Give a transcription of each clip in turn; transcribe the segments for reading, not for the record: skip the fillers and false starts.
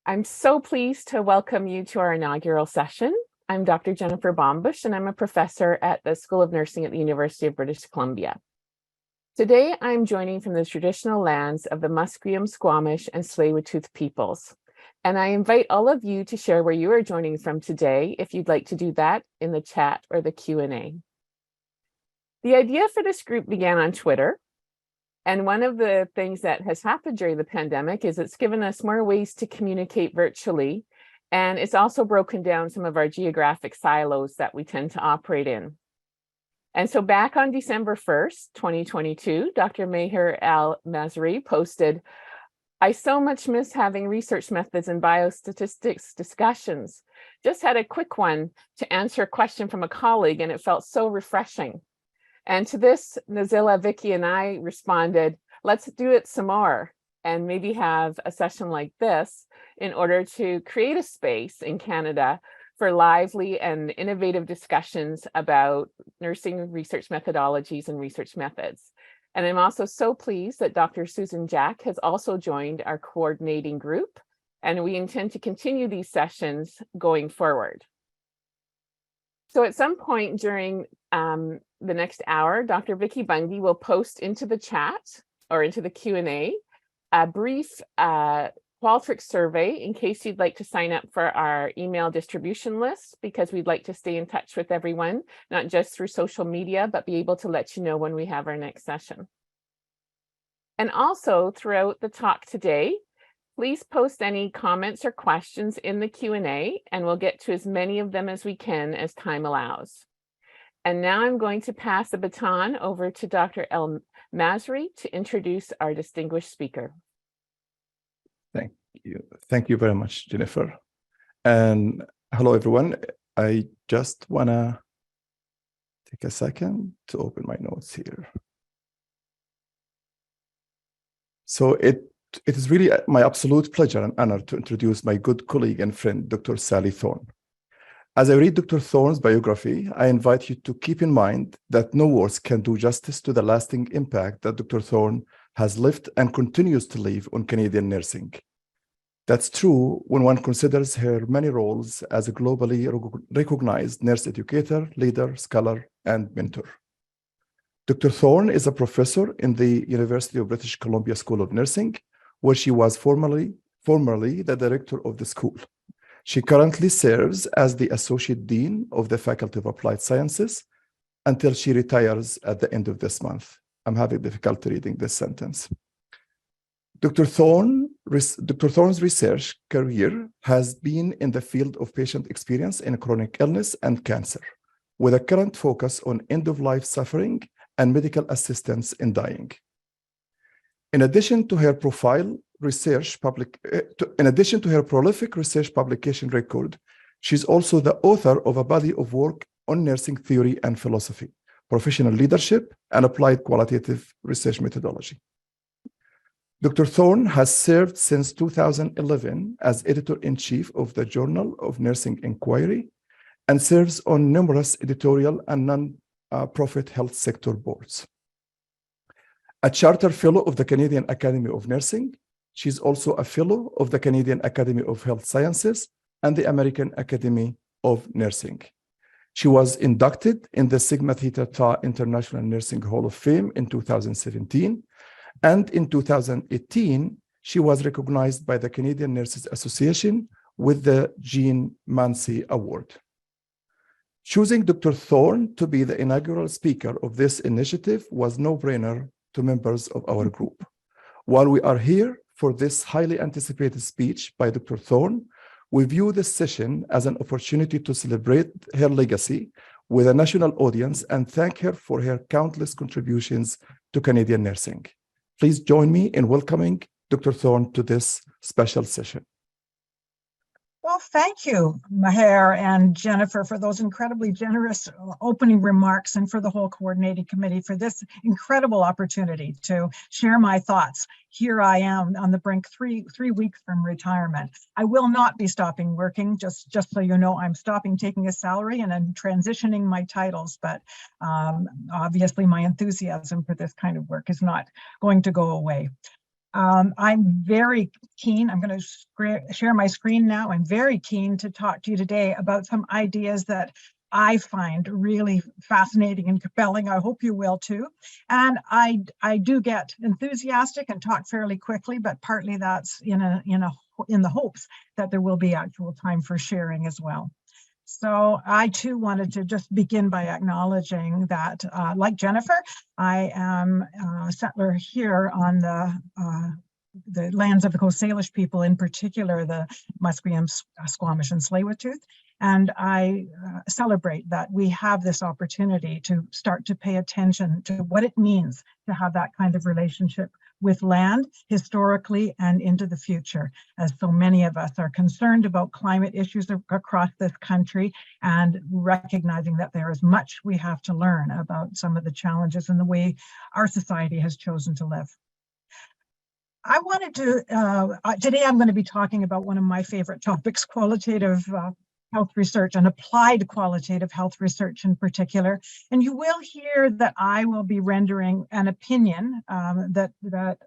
I'm so pleased to welcome you to our inaugural session. I'm Dr. Jennifer Bombush, and I'm a professor at the School of Nursing at the University of British Columbia. Today, I'm joining from the traditional lands of the Musqueam, Squamish, and Tsleil-Waututh peoples. And I invite all of you to share where you are joining from today, if you'd like to do that in the chat or the Q&A. The idea for this group began on Twitter. And one of the things that has happened during the pandemic is it's given us more ways to communicate virtually. And it's also broken down some of our geographic silos that we tend to operate in. And so back on December 1st, 2022, Dr. Meher Al-Masri posted, "I so much miss having research methods and biostatistics discussions. Just had a quick one to answer a question from a colleague, and it felt so refreshing." And to this, Nazila, Vicky, and I responded, let's do it some more and maybe have a session like this in order to create a space in Canada for lively and innovative discussions about nursing research methodologies and research methods. And I'm also so pleased that Dr. Susan Jack has also joined our coordinating group, and we intend to continue these sessions going forward. So at some point during the next hour, Dr. Vicky Bungie will post into the chat or into the Q&A a brief Qualtrics survey in case you'd like to sign up for our email distribution list, because we'd like to stay in touch with everyone, not just through social media, but be able to let you know when we have our next session. And also throughout the talk today, please post any comments or questions in the Q&A, and we'll get to as many of them as we can as time allows. And now I'm going to pass the baton over to Dr. El-Masri to introduce our distinguished speaker. Thank you. Thank you very much, Jennifer. And hello, everyone. I just want to take a second to open my notes here. So it is really my absolute pleasure and honor to introduce my good colleague and friend, Dr. Sally Thorne. As I read Dr. Thorne's biography, I invite you to keep in mind that no words can do justice to the lasting impact that Dr. Thorne has left and continues to leave on Canadian nursing. That's true when one considers her many roles as a globally recognized nurse educator, leader, scholar, and mentor. Dr. Thorne is a professor in the University of British Columbia School of Nursing, where she was formerly the director of the school. She currently serves as the Associate Dean of the Faculty of Applied Sciences until she retires at the end of this month. I'm having difficulty reading this sentence. Dr. Thorne's research career has been in the field of patient experience in chronic illness and cancer, with a current focus on end-of-life suffering and medical assistance in dying. In addition to her prolific research publication record, she's also the author of a body of work on nursing theory and philosophy, professional leadership, and applied qualitative research methodology. Dr. Thorne has served since 2011 as editor-in-chief of the Journal of Nursing Inquiry and serves on numerous editorial and non-profit health sector boards. A charter fellow of the Canadian Academy of Nursing, she's also a fellow of the Canadian Academy of Health Sciences and the American Academy of Nursing. She was inducted in the Sigma Theta Tau International Nursing Hall of Fame in 2017, and in 2018, she was recognized by the Canadian Nurses Association with the Jean Mancy Award. Choosing Dr. Thorne to be the inaugural speaker of this initiative was no brainer to members of our group. While we are here for this highly anticipated speech by Dr. Thorne, we view this session as an opportunity to celebrate her legacy with a national audience and thank her for her countless contributions to Canadian nursing. Please join me in welcoming Dr. Thorne to this special session. Well, thank you, Meher and Jennifer, for those incredibly generous opening remarks, and for the whole coordinating committee for this incredible opportunity to share my thoughts. Here I am on the brink, three weeks from retirement. I will not be stopping working, just so you know. I'm stopping taking a salary and I'm transitioning my titles, but obviously my enthusiasm for this kind of work is not going to go away. I'm very keen. I'm going to share my screen now. I'm very keen to talk to you today about some ideas that I find really fascinating and compelling. I hope you will too. And I do get enthusiastic and talk fairly quickly, but partly that's in the hopes that there will be actual time for sharing as well. So I too wanted to just begin by acknowledging that, like Jennifer, I am a settler here on the lands of the Coast Salish people, in particular the Musqueam, Squamish, and Tsleil-Waututh. And I celebrate that we have this opportunity to start to pay attention to what it means to have that kind of relationship with land historically and into the future, as so many of us are concerned about climate issues across this country, and recognizing that there is much we have to learn about some of the challenges and the way our society has chosen to live. I wanted to, today I'm going to be talking about one of my favorite topics, qualitative health research and applied qualitative health research in particular. And you will hear that I will be rendering an opinion that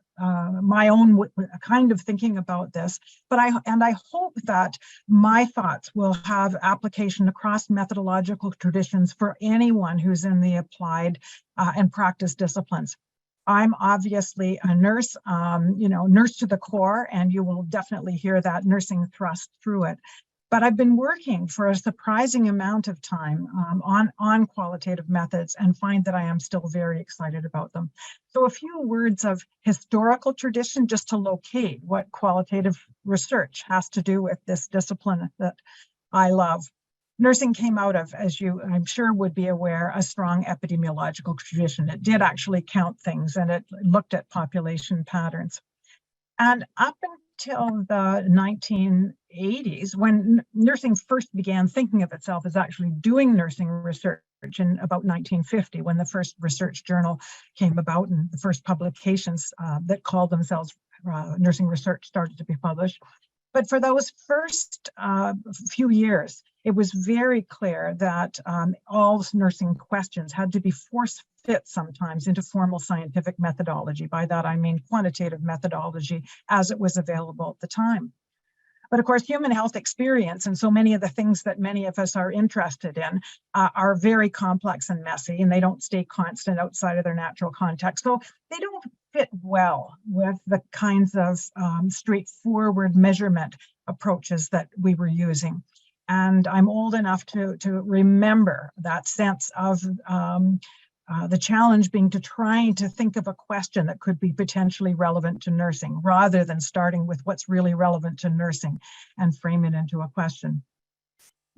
my own kind of thinking about this, but I hope that my thoughts will have application across methodological traditions for anyone who's in the applied and practice disciplines. I'm obviously a nurse, nurse to the core, and you will definitely hear that nursing thrust through it. But I've been working for a surprising amount of time on qualitative methods, and find that I am still very excited about them. So a few words of historical tradition just to locate what qualitative research has to do with this discipline that I love. Nursing came out of, as you I'm sure would be aware, a strong epidemiological tradition. It did actually count things, and it looked at population patterns. And up until the 1980s, when nursing first began thinking of itself as actually doing nursing research in about 1950, when the first research journal came about and the first publications that called themselves nursing research started to be published. But for those first few years, it was very clear that all nursing questions had to be force-fit sometimes into formal scientific methodology. By that, I mean quantitative methodology as it was available at the time. But of course, human health experience and so many of the things that many of us are interested in are very complex and messy, and they don't stay constant outside of their natural context. So they don't fit well with the kinds of straightforward measurement approaches that we were using. And I'm old enough to remember that sense of the challenge being to try to think of a question that could be potentially relevant to nursing, rather than starting with what's really relevant to nursing and frame it into a question.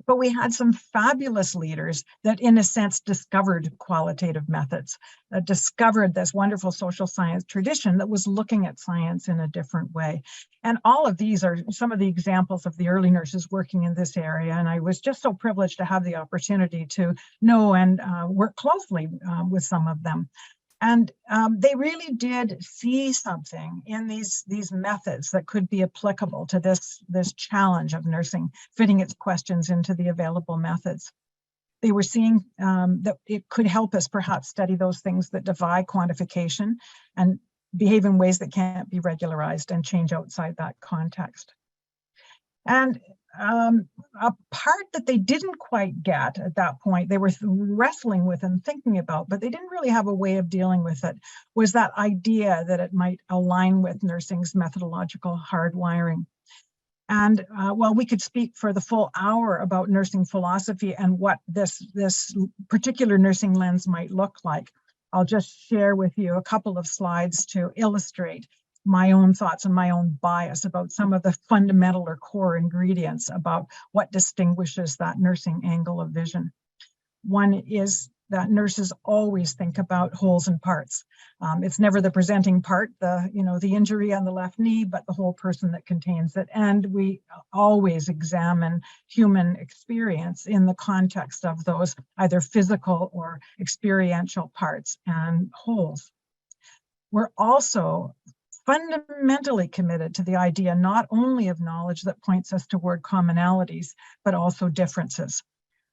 But we had some fabulous leaders that, in a sense, discovered qualitative methods, discovered this wonderful social science tradition that was looking at science in a different way. And all of these are some of the examples of the early nurses working in this area. And I was just so privileged to have the opportunity to know and work closely with some of them. And they really did see something in these methods that could be applicable to this challenge of nursing, fitting its questions into the available methods. They were seeing that it could help us perhaps study those things that defy quantification and behave in ways that can't be regularized and change outside that context. And a part that they didn't quite get at that point, they were wrestling with and thinking about, but they didn't really have a way of dealing with it, was that idea that it might align with nursing's methodological hardwiring. And while we could speak for the full hour about nursing philosophy and what this particular nursing lens might look like, I'll just share with you a couple of slides to illustrate my own thoughts and my own bias about some of the fundamental or core ingredients about what distinguishes that nursing angle of vision. One is that nurses always think about wholes and parts. It's never the presenting part, the injury on the left knee, but the whole person that contains it. And we always examine human experience in the context of those either physical or experiential parts and wholes. We're also fundamentally committed to the idea not only of knowledge that points us toward commonalities, but also differences.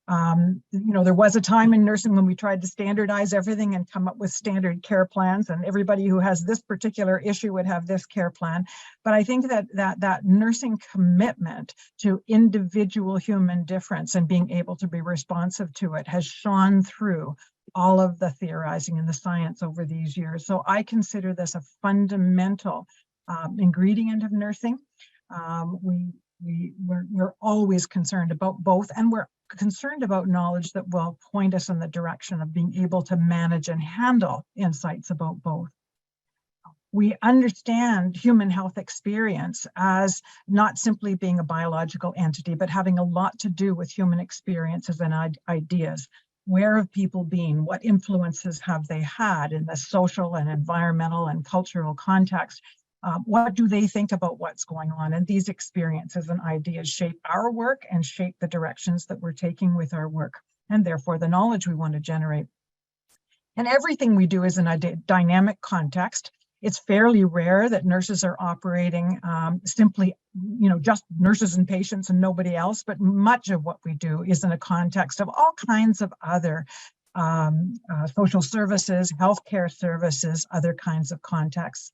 There was a time in nursing when we tried to standardize everything and come up with standard care plans, and everybody who has this particular issue would have this care plan. But I think that nursing commitment to individual human difference and being able to be responsive to it has shone through all of the theorizing and the science over these years. So I consider this a fundamental ingredient of nursing. We're always concerned about both, and we're concerned about knowledge that will point us in the direction of being able to manage and handle insights about both. We understand human health experience as not simply being a biological entity, but having a lot to do with human experiences and ideas. Where have people been? What influences have they had in the social and environmental and cultural context? What do they think about what's going on? And these experiences and ideas shape our work and shape the directions that we're taking with our work, and therefore the knowledge we want to generate. And everything we do is in a dynamic context. It's fairly rare that nurses are operating simply, just nurses and patients and nobody else, but much of what we do is in a context of all kinds of other social services, healthcare services, other kinds of contexts.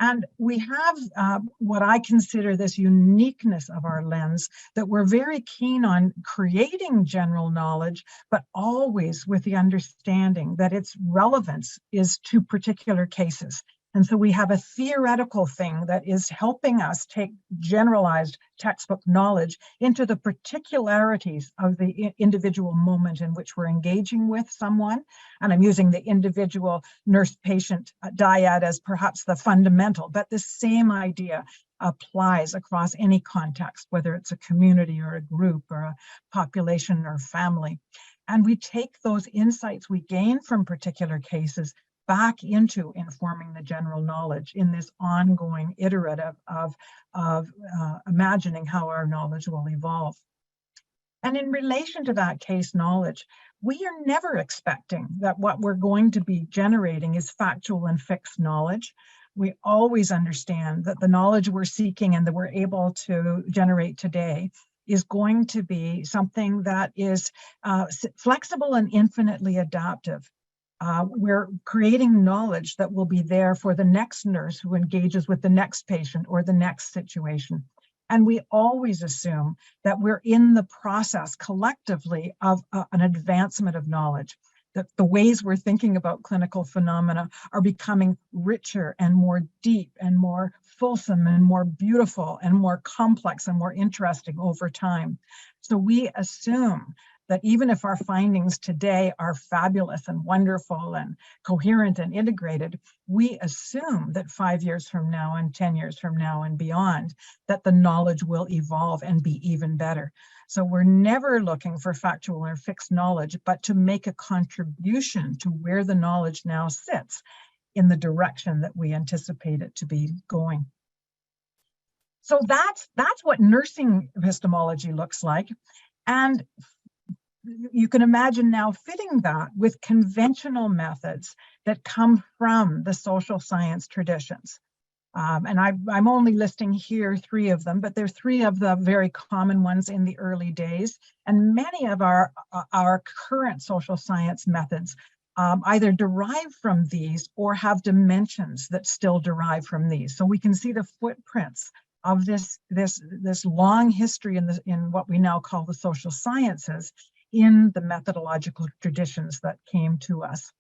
And we have what I consider this uniqueness of our lens, that we're very keen on creating general knowledge, but always with the understanding that its relevance is to particular cases. And so we have a theoretical thing that is helping us take generalized textbook knowledge into the particularities of the individual moment in which we're engaging with someone. And I'm using the individual nurse-patient dyad as perhaps the fundamental, but the same idea applies across any context, whether it's a community or a group or a population or family. And we take those insights we gain from particular cases back into informing the general knowledge in this ongoing iterative of imagining how our knowledge will evolve. And in relation to that case knowledge, we are never expecting that what we're going to be generating is factual and fixed knowledge. We always understand that the knowledge we're seeking and that we're able to generate today is going to be something that is flexible and infinitely adaptive. We're creating knowledge that will be there for the next nurse who engages with the next patient or the next situation. And we always assume that we're in the process collectively of an advancement of knowledge, that the ways we're thinking about clinical phenomena are becoming richer and more deep and more fulsome and more beautiful and more complex and more interesting over time. So we assume that even if our findings today are fabulous and wonderful and coherent and integrated, we assume that 5 years from now and 10 years from now and beyond, that the knowledge will evolve and be even better. So we're never looking for factual or fixed knowledge, but to make a contribution to where the knowledge now sits in the direction that we anticipate it to be going. So that's what nursing epistemology looks like. And you can imagine now fitting that with conventional methods that come from the social science traditions. And I'm only listing here 3 of them, but they're 3 of the very common ones in the early days. And many of our current social science methods either derive from these or have dimensions that still derive from these. So we can see the footprints of this long history in what we now call the social sciences in the methodological traditions that came to us.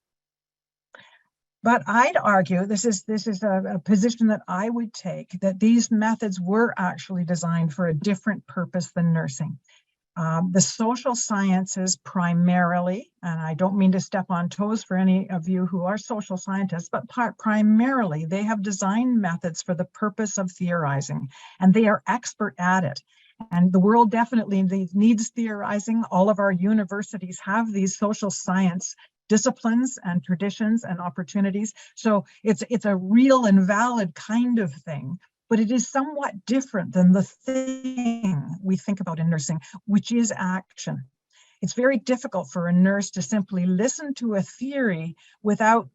But I'd argue, this is a position that I would take, that these methods were actually designed for a different purpose than nursing. The social sciences primarily, and I don't mean to step on toes for any of you who are social scientists, but primarily they have designed methods for the purpose of theorizing, and they are expert at it. And the world definitely needs theorizing. All of our universities have these social science disciplines and traditions and opportunities. So it's a real and valid kind of thing, but it is somewhat different than the thing we think about in nursing, which is action. It's very difficult for a nurse to simply listen to a theory without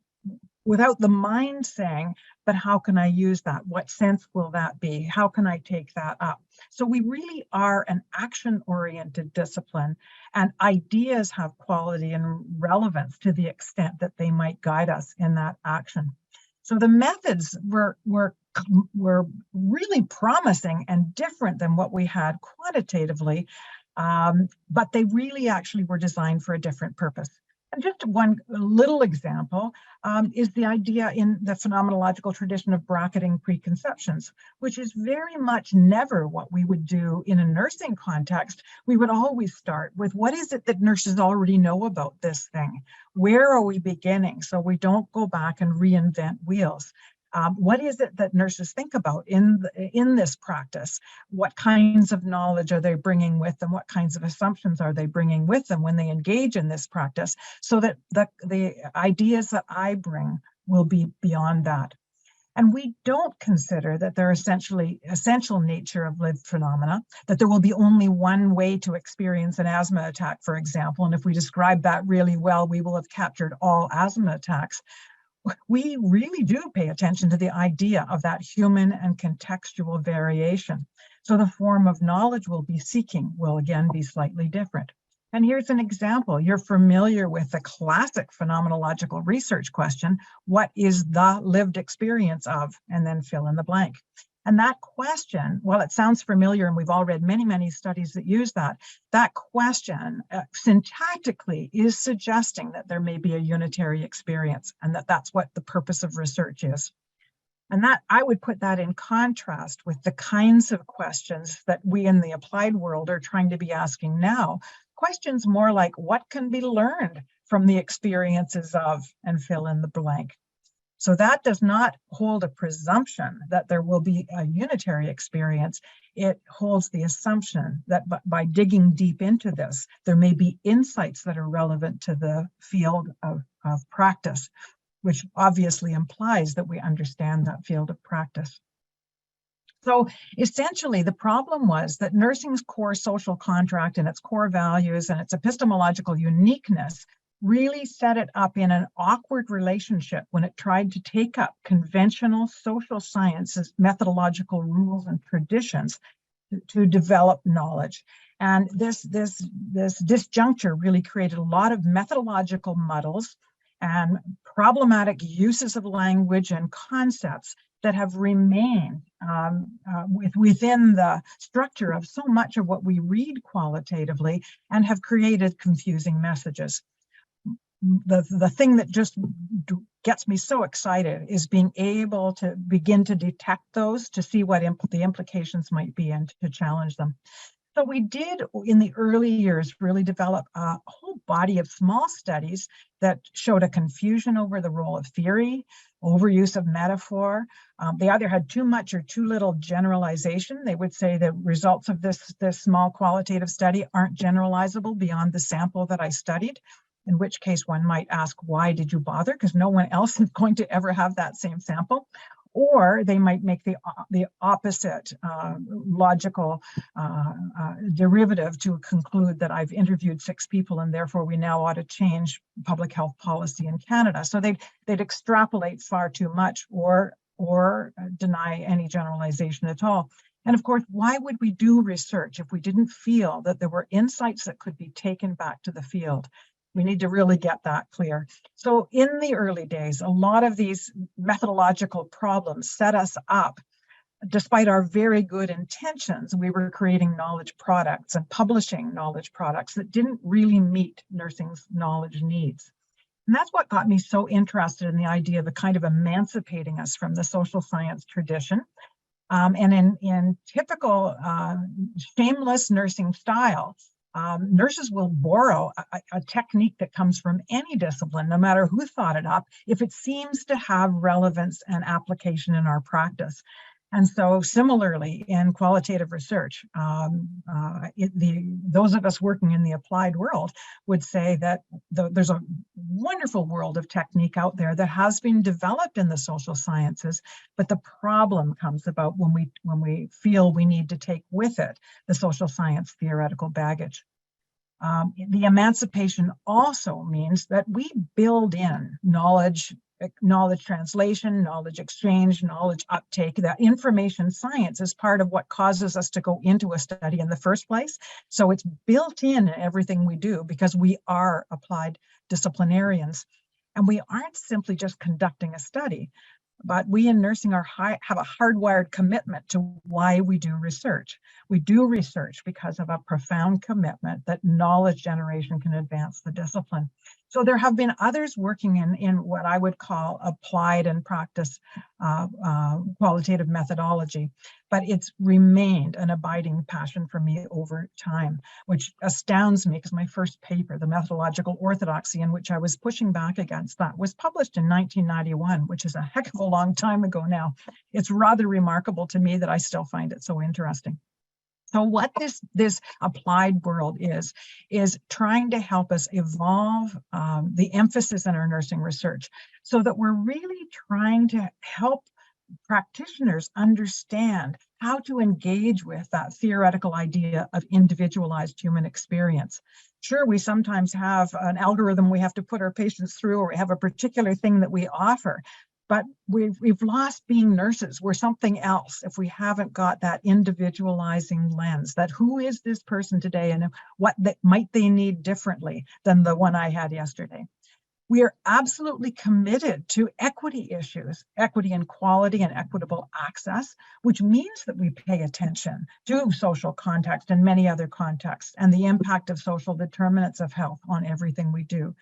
without the mind saying, but how can I use that? What sense will that be? How can I take that up? So we really are an action-oriented discipline, and ideas have quality and relevance to the extent that they might guide us in that action. So the methods were really promising and different than what we had quantitatively, but they really actually were designed for a different purpose. And just one little example is the idea in the phenomenological tradition of bracketing preconceptions, which is very much never what we would do in a nursing context. We would always start with, what is it that nurses already know about this thing? Where are we beginning so we don't go back and reinvent wheels? What is it that nurses think about in this practice? What kinds of knowledge are they bringing with them? What kinds of assumptions are they bringing with them when they engage in this practice, so that the ideas that I bring will be beyond that? And we don't consider that they're essential nature of lived phenomena, that there will be only one way to experience an asthma attack, for example. And if we describe that really well, we will have captured all asthma attacks. We really do pay attention to the idea of that human and contextual variation. So the form of knowledge we'll be seeking will again be slightly different. And here's an example. You're familiar with the classic phenomenological research question: what is the lived experience of? And then fill in the blank. And that question, while it sounds familiar, and we've all read many, many studies that use that, that question syntactically is suggesting that there may be a unitary experience, and that that's what the purpose of research is. And that, I would put that in contrast with the kinds of questions that we in the applied world are trying to be asking now. Questions more like, what can be learned from the experiences of, and fill in the blank. So that does not hold a presumption that there will be a unitary experience. It holds the assumption that by digging deep into this, there may be insights that are relevant to the field of practice, which obviously implies that we understand that field of practice. So essentially, the problem was that nursing's core social contract and its core values and its epistemological uniqueness really set it up in an awkward relationship when it tried to take up conventional social sciences, methodological rules and traditions to develop knowledge. And this disjuncture really created a lot of methodological muddles and problematic uses of language and concepts that have remained within the structure of so much of what we read qualitatively, and have created confusing messages. The thing that just gets me so excited is being able to begin to detect those, to see what the implications might be, and to challenge them. So we did, in the early years, really develop a whole body of small studies that showed a confusion over the role of theory, overuse of metaphor. They either had too much or too little generalization. They would say the results of this small qualitative study aren't generalizable beyond the sample that I studied, in which case one might ask, why did you bother? Because no one else is going to ever have that same sample. Or they might make the opposite logical derivative to conclude that I've interviewed 6 people and therefore we now ought to change public health policy in Canada. So they'd extrapolate far too much, or deny any generalization at all. And of course, why would we do research if we didn't feel that there were insights that could be taken back to the field? We need to really get that clear. So in the early days, a lot of these methodological problems set us up. Despite our very good intentions, we were creating knowledge products and publishing knowledge products that didn't really meet nursing's knowledge needs. And that's what got me so interested in the idea of a kind of emancipating us from the social science tradition. And in typical shameless nursing style, nurses will borrow a technique that comes from any discipline, no matter who thought it up, if it seems to have relevance and application in our practice. And so similarly, in qualitative research, those of us working in the applied world would say that there's a wonderful world of technique out there that has been developed in the social sciences, but the problem comes about when we feel we need to take with it the social science theoretical baggage. The emancipation also means that we build in knowledge knowledge translation, knowledge exchange, knowledge uptake. That information science is part of what causes us to go into a study in the first place. So it's built in everything we do because we are applied disciplinarians. And we aren't simply just conducting a study, but we in nursing have a hardwired commitment to why we do research. We do research because of a profound commitment that knowledge generation can advance the discipline. So there have been others working in what I would call applied and practice qualitative methodology, but it's remained an abiding passion for me over time, which astounds me because my first paper, The Methodological Orthodoxy, in which I was pushing back against that, was published in 1991, which is a heck of a long time ago now. It's rather remarkable to me that I still find it so interesting. So what this applied world is trying to help us evolve the emphasis in our nursing research so that we're really trying to help practitioners understand how to engage with that theoretical idea of individualized human experience. Sure, we sometimes have an algorithm we have to put our patients through, or we have a particular thing that we offer, but we've lost being nurses. We're something else if we haven't got that individualizing lens, that who is this person today and what might they need differently than the one I had yesterday. We are absolutely committed to equity issues, equity and quality and equitable access, which means that we pay attention to social context and many other contexts and the impact of social determinants of health on everything we do.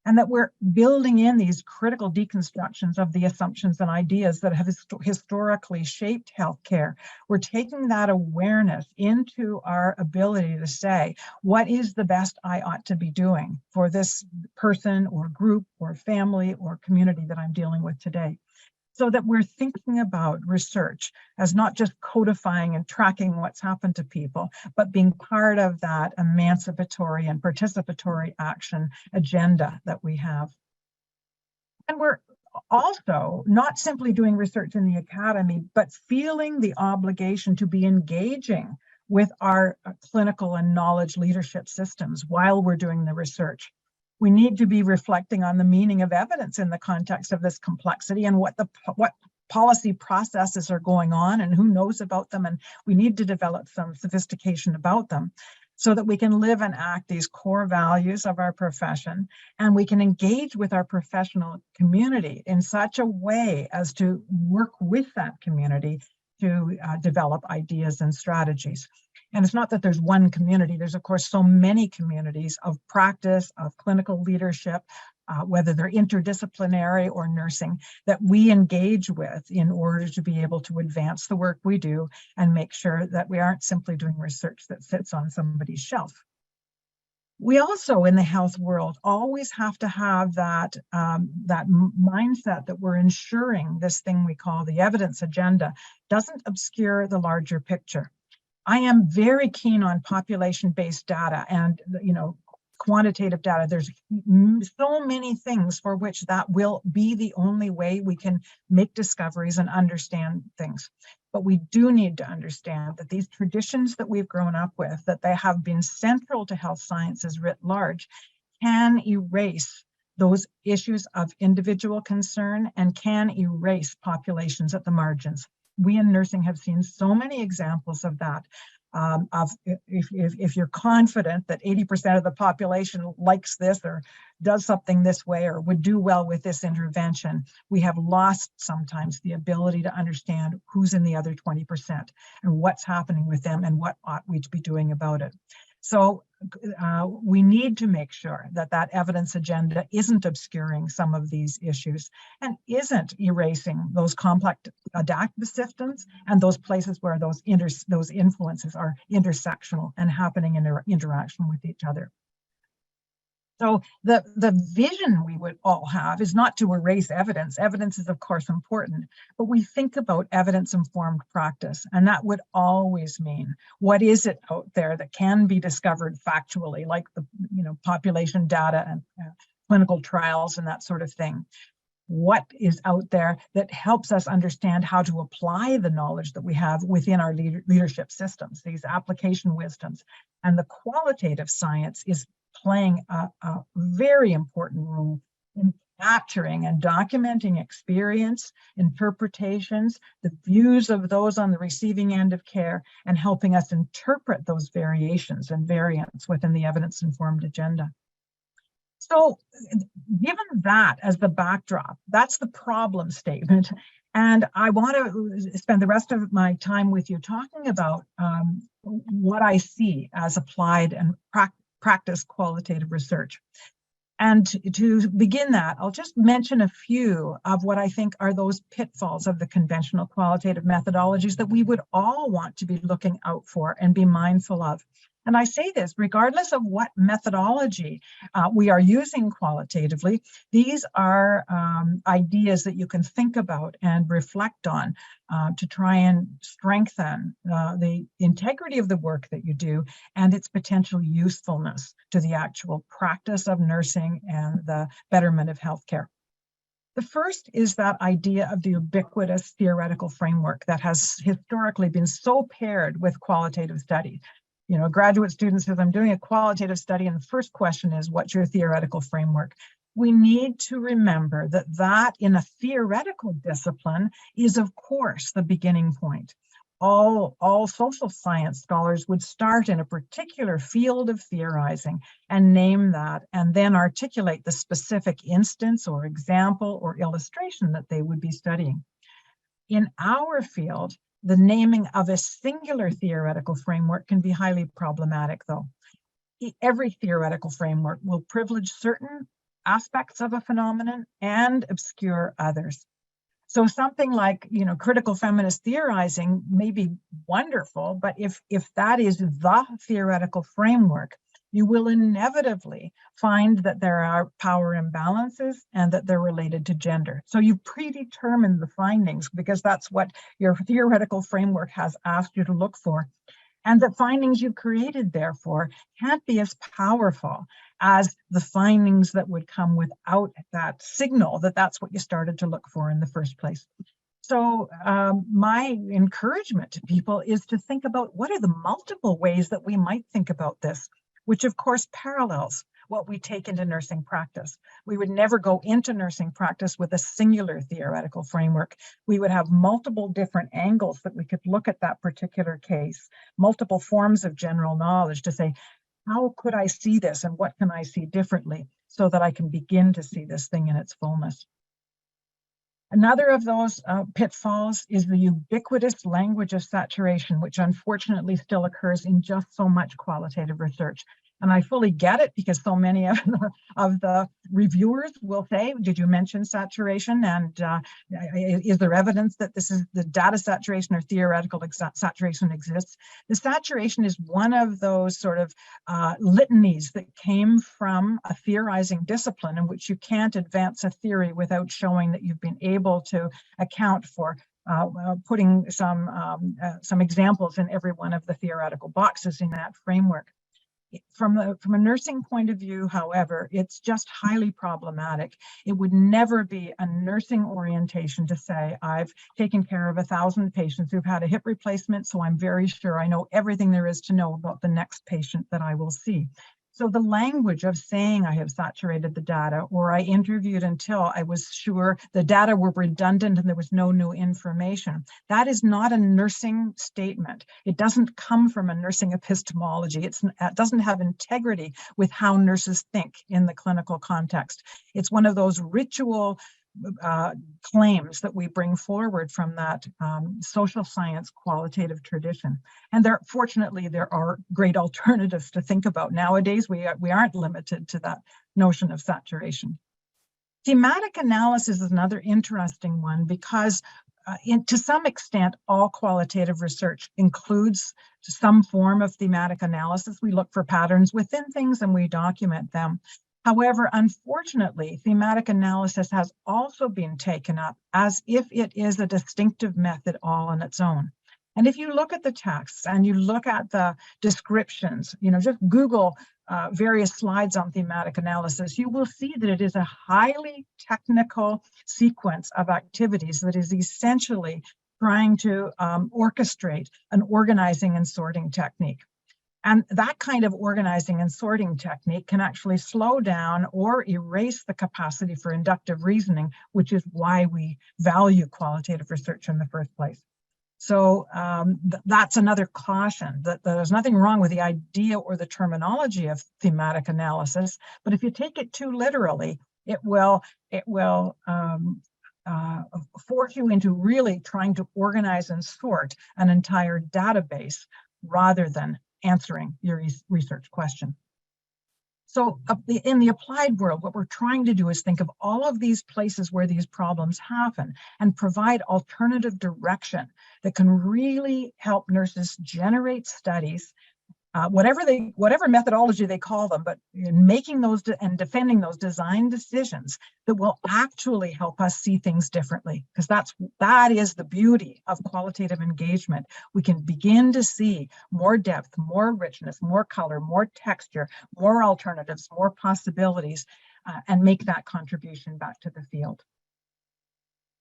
And that we're building in these critical deconstructions of the assumptions and ideas that have historically shaped healthcare. We're taking that awareness into our ability to say, what is the best I ought to be doing for this person or group or family or community that I'm dealing with today? So that we're thinking about research as not just codifying and tracking what's happened to people, but being part of that emancipatory and participatory action agenda that we have. And we're also not simply doing research in the academy, but feeling the obligation to be engaging with our clinical and knowledge leadership systems while we're doing the research. We need to be reflecting on the meaning of evidence in the context of this complexity and what policy processes are going on and who knows about them. And we need to develop some sophistication about them so that we can live and act these core values of our profession, and we can engage with our professional community in such a way as to work with that community to develop ideas and strategies. And it's not that there's one community. There's, of course, so many communities of practice, of clinical leadership, whether they're interdisciplinary or nursing, that we engage with in order to be able to advance the work we do and make sure that we aren't simply doing research that sits on somebody's shelf. We also, in the health world, always have to have that mindset that we're ensuring this thing we call the evidence agenda doesn't obscure the larger picture. I am very keen on population-based data and, quantitative data. There's so many things for which that will be the only way we can make discoveries and understand things. But we do need to understand that these traditions that we've grown up with, that they have been central to health sciences writ large, can erase those issues of individual concern and can erase populations at the margins. We in nursing have seen so many examples of that. If you're confident that 80% of the population likes this or does something this way or would do well with this intervention, we have lost sometimes the ability to understand who's in the other 20% and what's happening with them and what ought we to be doing about it. So we need to make sure that that evidence agenda isn't obscuring some of these issues and isn't erasing those complex adaptive systems and those places where those influences are intersectional and happening in their interaction with each other. So the vision we would all have is not to erase evidence. Evidence is, of course, important, but we think about evidence-informed practice, and that would always mean what is it out there that can be discovered factually, like the population data and clinical trials and that sort of thing. What is out there that helps us understand how to apply the knowledge that we have within our leadership systems, these application wisdoms. And the qualitative science is playing a very important role in capturing and documenting experience, interpretations, the views of those on the receiving end of care, and helping us interpret those variations and variants within the evidence-informed agenda. So given that as the backdrop, that's the problem statement. And I want to spend the rest of my time with you talking about what I see as applied and practice qualitative research. And to begin that, I'll just mention a few of what I think are those pitfalls of the conventional qualitative methodologies that we would all want to be looking out for and be mindful of. And I say this regardless of what methodology we are using qualitatively. These are ideas that you can think about and reflect on to try and strengthen the integrity of the work that you do and its potential usefulness to the actual practice of nursing and the betterment of healthcare. The first is that idea of the ubiquitous theoretical framework that has historically been so paired with qualitative studies. You know, a graduate student says, I'm doing a qualitative study, and the first question is, what's your theoretical framework? We need to remember that in a theoretical discipline is, of course, the beginning point. All social science scholars would start in a particular field of theorizing and name that, and then articulate the specific instance or example or illustration that they would be studying. In our field, the naming of a singular theoretical framework can be highly problematic, though. Every theoretical framework will privilege certain aspects of a phenomenon and obscure others. So something like, you know, critical feminist theorizing may be wonderful, but if that is the theoretical framework, you will inevitably find that there are power imbalances and that they're related to gender. So you predetermine the findings because that's what your theoretical framework has asked you to look for. And the findings you've created, therefore, can't be as powerful as the findings that would come without that signal that that's what you started to look for in the first place. So my encouragement to people is to think about what are the multiple ways that we might think about this, which of course parallels what we take into nursing practice. We would never go into nursing practice with a singular theoretical framework. We would have multiple different angles that we could look at that particular case, multiple forms of general knowledge to say, how could I see this and what can I see differently so that I can begin to see this thing in its fullness? Another of those pitfalls is the ubiquitous language of saturation, which unfortunately still occurs in just so much qualitative research. And I fully get it because so many of the reviewers will say, did you mention saturation? And is there evidence that this is the data saturation or theoretical saturation exists? The saturation is one of those sort of litanies that came from a theorizing discipline in which you can't advance a theory without showing that you've been able to account for putting some examples in every one of the theoretical boxes in that framework. From a nursing point of view, however, it's just highly problematic. It would never be a nursing orientation to say, I've taken care of 1,000 patients who've had a hip replacement, so I'm very sure I know everything there is to know about the next patient that I will see. So the language of saying I have saturated the data, or I interviewed until I was sure the data were redundant and there was no new information, that is not a nursing statement. It doesn't come from a nursing epistemology. It doesn't have integrity with how nurses think in the clinical context. It's one of those ritual claims that we bring forward from that social science qualitative tradition. And fortunately, there are great alternatives to think about. Nowadays, we aren't limited to that notion of saturation. Thematic analysis is another interesting one because to some extent, all qualitative research includes some form of thematic analysis. We look for patterns within things and we document them. However, unfortunately, thematic analysis has also been taken up as if it is a distinctive method all on its own. And if you look at the texts and you look at the descriptions, just Google various slides on thematic analysis, you will see that it is a highly technical sequence of activities that is essentially trying to orchestrate an organizing and sorting technique. And that kind of organizing and sorting technique can actually slow down or erase the capacity for inductive reasoning, which is why we value qualitative research in the first place. So that's another caution, that there's nothing wrong with the idea or the terminology of thematic analysis, but if you take it too literally, it will force you into really trying to organize and sort an entire database rather than answering your research question. So in the applied world, what we're trying to do is think of all of these places where these problems happen and provide alternative direction that can really help nurses generate studies, whatever methodology they call them, but in making those and defending those design decisions that will actually help us see things differently, because that is the beauty of qualitative engagement. We can begin to see more depth, more richness, more color, more texture, more alternatives, more possibilities, and make that contribution back to the field.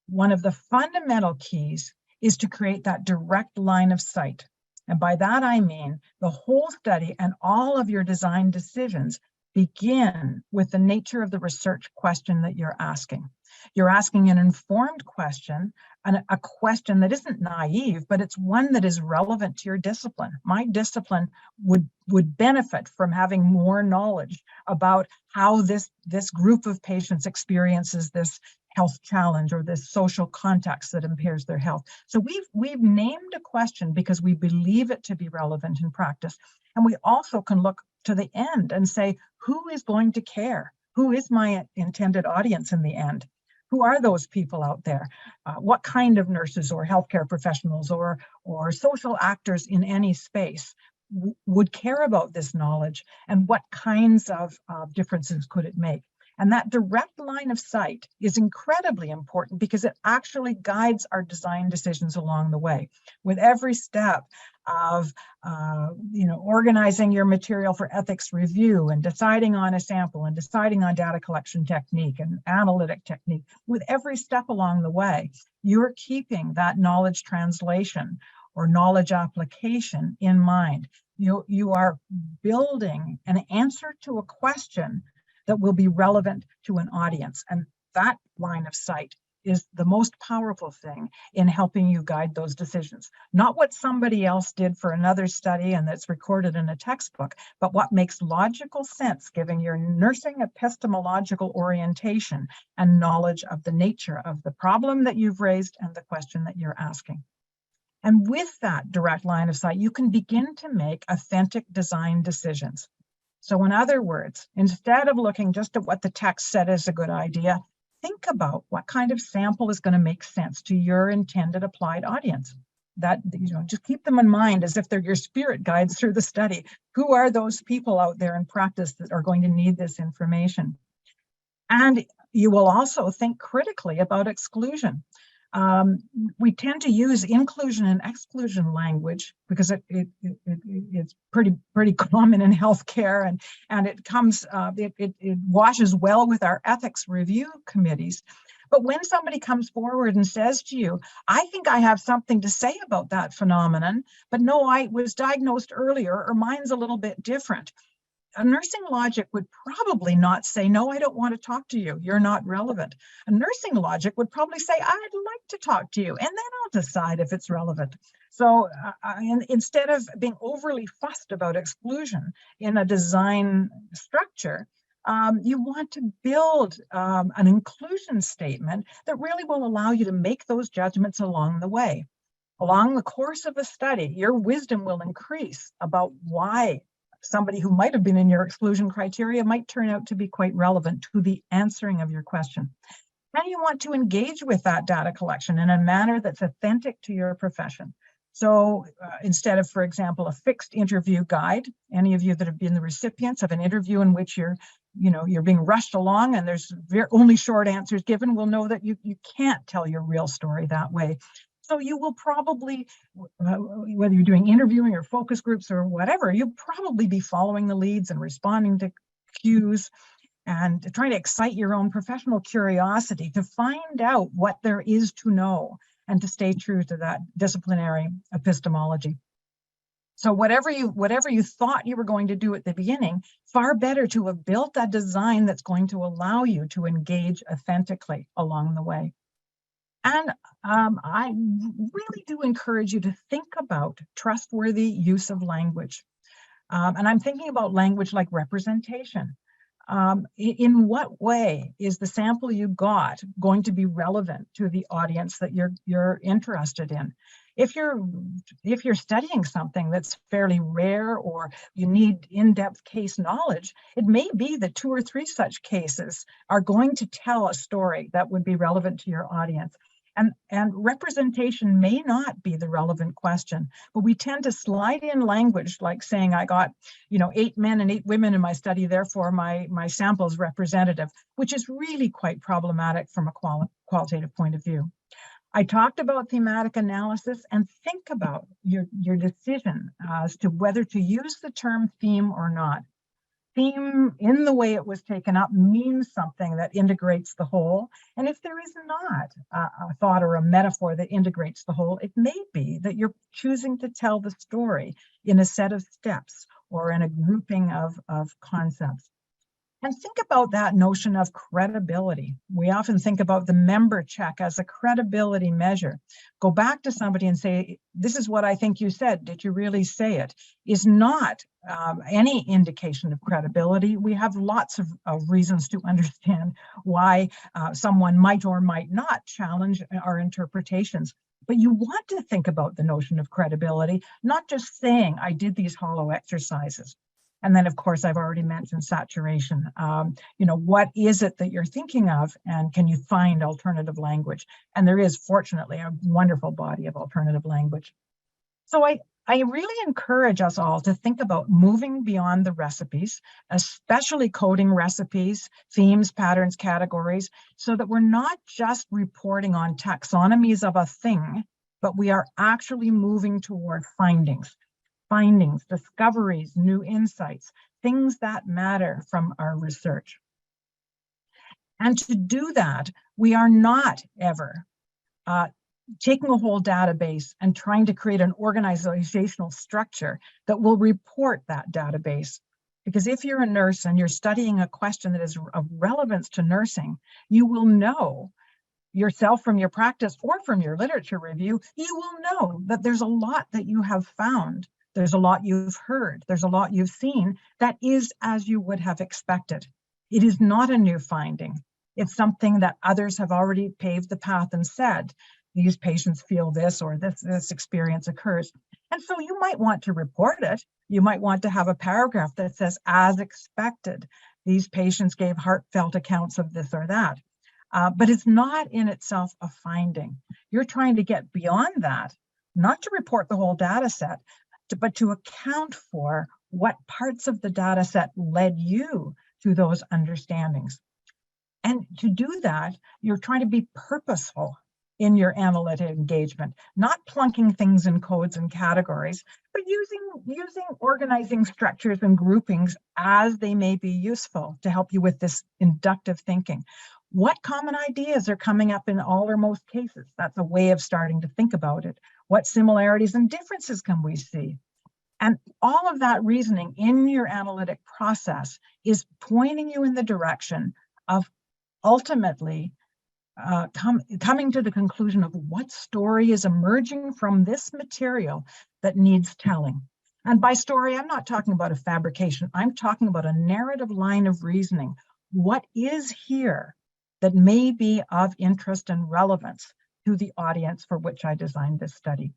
One of the fundamental keys is to create that direct line of sight. And by that, I mean the whole study and all of your design decisions begin with the nature of the research question that you're asking. You're asking an informed question, and a question that isn't naive, but it's one that is relevant to your discipline. My discipline would benefit from having more knowledge about how this group of patients experiences this health challenge or this social context that impairs their health. So we've named a question because we believe it to be relevant in practice. And we also can look to the end and say, who is going to care? Who is my intended audience in the end? Who are those people out there? What kind of nurses or healthcare professionals or social actors in any space would care about this knowledge, and what kinds of differences could it make? And that direct line of sight is incredibly important because it actually guides our design decisions along the way. With every step of organizing your material for ethics review and deciding on a sample and deciding on data collection technique and analytic technique, with every step along the way, you're keeping that knowledge translation or knowledge application in mind. You are building an answer to a question that will be relevant to an audience. And that line of sight is the most powerful thing in helping you guide those decisions. Not what somebody else did for another study and that's recorded in a textbook, but what makes logical sense given your nursing epistemological orientation and knowledge of the nature of the problem that you've raised and the question that you're asking. And with that direct line of sight, you can begin to make authentic design decisions. So in other words, instead of looking just at what the text said is a good idea, think about what kind of sample is going to make sense to your intended applied audience. That, just keep them in mind as if they're your spirit guides through the study. Who are those people out there in practice that are going to need this information? And you will also think critically about exclusion. We tend to use inclusion and exclusion language because it's pretty common in healthcare, and it comes it washes well with our ethics review committees. But when somebody comes forward and says to you, I think I have something to say about that phenomenon, but no, I was diagnosed earlier, or mine's a little bit different. A nursing logic would probably not say, no, I don't want to talk to you. You're not relevant. A nursing logic would probably say, I'd like to talk to you, and then I'll decide if it's relevant. So instead of being overly fussed about exclusion in a design structure, you want to build an inclusion statement that really will allow you to make those judgments along the way. Along the course of a study, your wisdom will increase about why somebody who might have been in your exclusion criteria might turn out to be quite relevant to the answering of your question. And you want to engage with that data collection in a manner that's authentic to your profession. So instead of, for example, a fixed interview guide, any of you that have been the recipients of an interview in which you're being rushed along and there's only short answers given, will know that you can't tell your real story that way. So you will probably, whether you're doing interviewing or focus groups or whatever, you'll probably be following the leads and responding to cues and trying to excite your own professional curiosity to find out what there is to know and to stay true to that disciplinary epistemology. So whatever you thought you were going to do at the beginning, far better to have built a design that's going to allow you to engage authentically along the way. And I really do encourage you to think about trustworthy use of language. And I'm thinking about language like representation. In what way is the sample you got going to be relevant to the audience that you're interested in? If you're studying something that's fairly rare or you need in-depth case knowledge, it may be that 2 or 3 such cases are going to tell a story that would be relevant to your audience. And representation may not be the relevant question, but we tend to slide in language like saying, I got 8 men and 8 women in my study, therefore my sample is representative, which is really quite problematic from a qualitative point of view. I talked about thematic analysis, and think about your decision as to whether to use the term theme or not. Theme, in the way it was taken up, means something that integrates the whole. And if there is not a thought or a metaphor that integrates the whole, it may be that you're choosing to tell the story in a set of steps or in a grouping of concepts. And think about that notion of credibility. We often think about the member check as a credibility measure. Go back to somebody and say, this is what I think you said. Did you really say it? Is not any indication of credibility. We have lots of reasons to understand why someone might or might not challenge our interpretations. But you want to think about the notion of credibility, not just saying, I did these hollow exercises. And then, of course, I've already mentioned saturation. What is it that you're thinking of, and can you find alternative language? And there is, fortunately, a wonderful body of alternative language. So I really encourage us all to think about moving beyond the recipes, especially coding recipes, themes, patterns, categories, so that we're not just reporting on taxonomies of a thing, but we are actually moving toward findings, discoveries, new insights, things that matter from our research. And to do that, we are not ever taking a whole database and trying to create an organizational structure that will report that database. Because if you're a nurse and you're studying a question that is of relevance to nursing, you will know yourself from your practice or from your literature review, you will know that there's a lot that you have found. There's a lot you've heard. There's a lot you've seen that is as you would have expected. It is not a new finding. It's something that others have already paved the path and said, these patients feel this or this experience occurs. And so you might want to report it. You might want to have a paragraph that says, as expected, these patients gave heartfelt accounts of this or that. But it's not in itself a finding. You're trying to get beyond that, not to report the whole data set, but to account for what parts of the data set led you to those understandings. And to do that, you're trying to be purposeful in your analytic engagement, not plunking things in codes and categories, but using organizing structures and groupings as they may be useful to help you with this inductive thinking. What common ideas are coming up in all or most cases? That's a way of starting to think about it. What similarities and differences can we see? And all of that reasoning in your analytic process is pointing you in the direction of ultimately coming to the conclusion of what story is emerging from this material that needs telling. And by story, I'm not talking about a fabrication. I'm talking about a narrative line of reasoning. What is here that may be of interest and relevance to the audience for which I designed this study?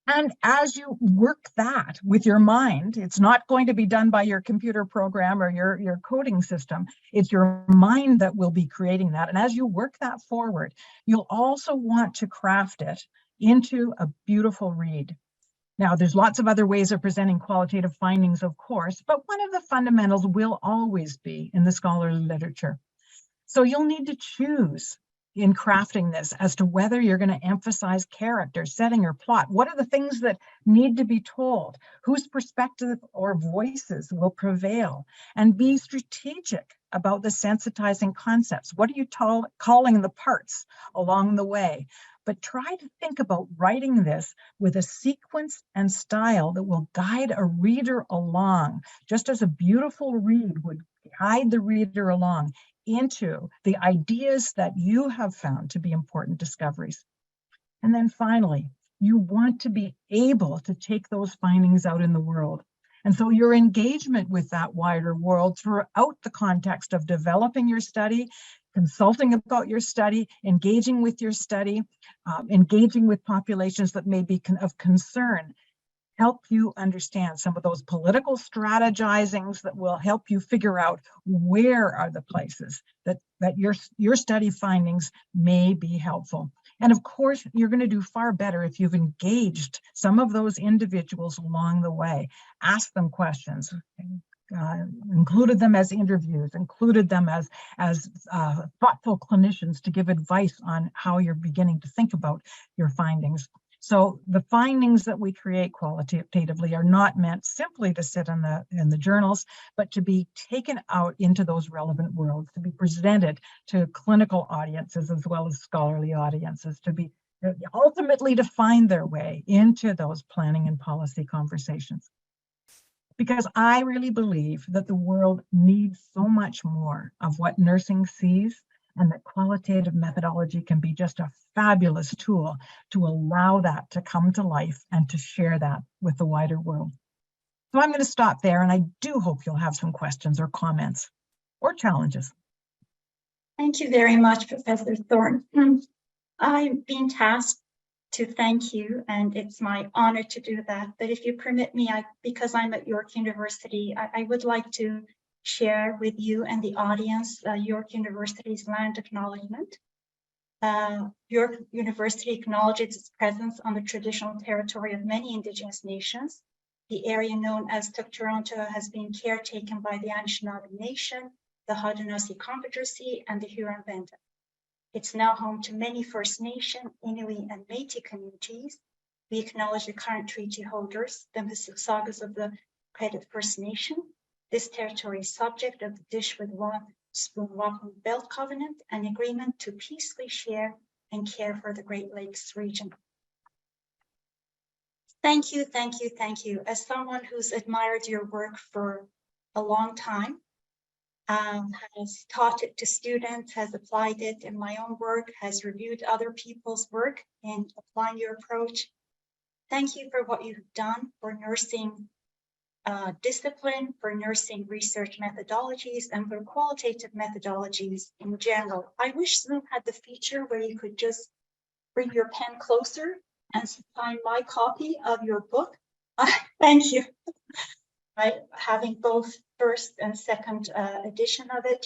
And as you work that with your mind, it's not going to be done by your computer program or your coding system. It's your mind that will be creating that. And as you work that forward, you'll also want to craft it into a beautiful read. Now, there's lots of other ways of presenting qualitative findings, of course, but one of the fundamentals will always be in the scholarly literature. So you'll need to choose in crafting this as to whether you're going to emphasize character, setting, or plot. What are the things that need to be told? Whose perspective or voices will prevail? And be strategic about the sensitizing concepts. What are you calling the parts along the way? but try to think about writing this with a sequence and style that will guide a reader along, just as a beautiful read would guide the reader along into the ideas that you have found to be important discoveries. And then finally, you want to be able to take those findings out in the world. And so your engagement with that wider world throughout the context of developing your study, consulting about your study, engaging with your study, engaging with populations that may be of concern, help you understand some of those political strategizings that will help you figure out where are the places that your study findings may be helpful. And of course, you're going to do far better if you've engaged some of those individuals along the way. Ask them questions, included them as interviews, included them as thoughtful clinicians to give advice on how you're beginning to think about your findings. So the findings that we create qualitatively are not meant simply to sit in the journals, but to be taken out into those relevant worlds, to be presented to clinical audiences as well as scholarly audiences, to be ultimately to find their way into those planning and policy conversations. Because I really believe that the world needs so much more of what nursing sees, and that qualitative methodology can be just a fabulous tool to allow that to come to life and to share that with the wider world. So I'm going to stop there, and I do hope you'll have some questions or comments or challenges. Thank you very much, Professor Thorne. I've been tasked to thank you, and it's my honor to do that. But if you permit me, because I'm at York University, I would like to share with you and the audience York University's land acknowledgement. York University acknowledges its presence on the traditional territory of many Indigenous nations. The area known as Tuk-Toronto has been caretaken by the Anishinaabe Nation, the Haudenosaunee Confederacy, and the Huron-Wendat. It's now home to many First Nation, Inuit, and Métis communities. We acknowledge the current treaty holders, the Mississaugas of the Credit First Nation. This territory is subject of the Dish with One Spoon Walking Belt Covenant, an agreement to peacefully share and care for the Great Lakes region. Thank you, thank you, thank you. As someone who's admired your work for a long time, has taught it to students, has applied it in my own work, has reviewed other people's work in applying your approach. Thank you for what you've done for nursing discipline, for nursing research methodologies, and for qualitative methodologies in general. I wish Zoom had the feature where you could just bring your pen closer and sign my copy of your book. Thank you. Having both first and second edition of it.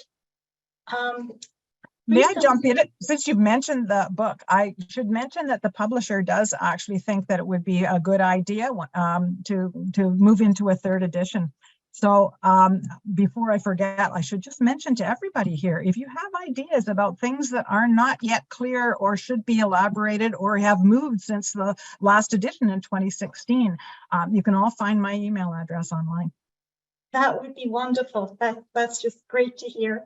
May I jump in? Since you've mentioned the book, I should mention that the publisher does actually think that it would be a good idea to move into a third edition. So before I forget, I should just mention to everybody here, if you have ideas about things that are not yet clear or should be elaborated or have moved since the last edition in 2016, you can all find my email address online. That would be wonderful. That's just great to hear.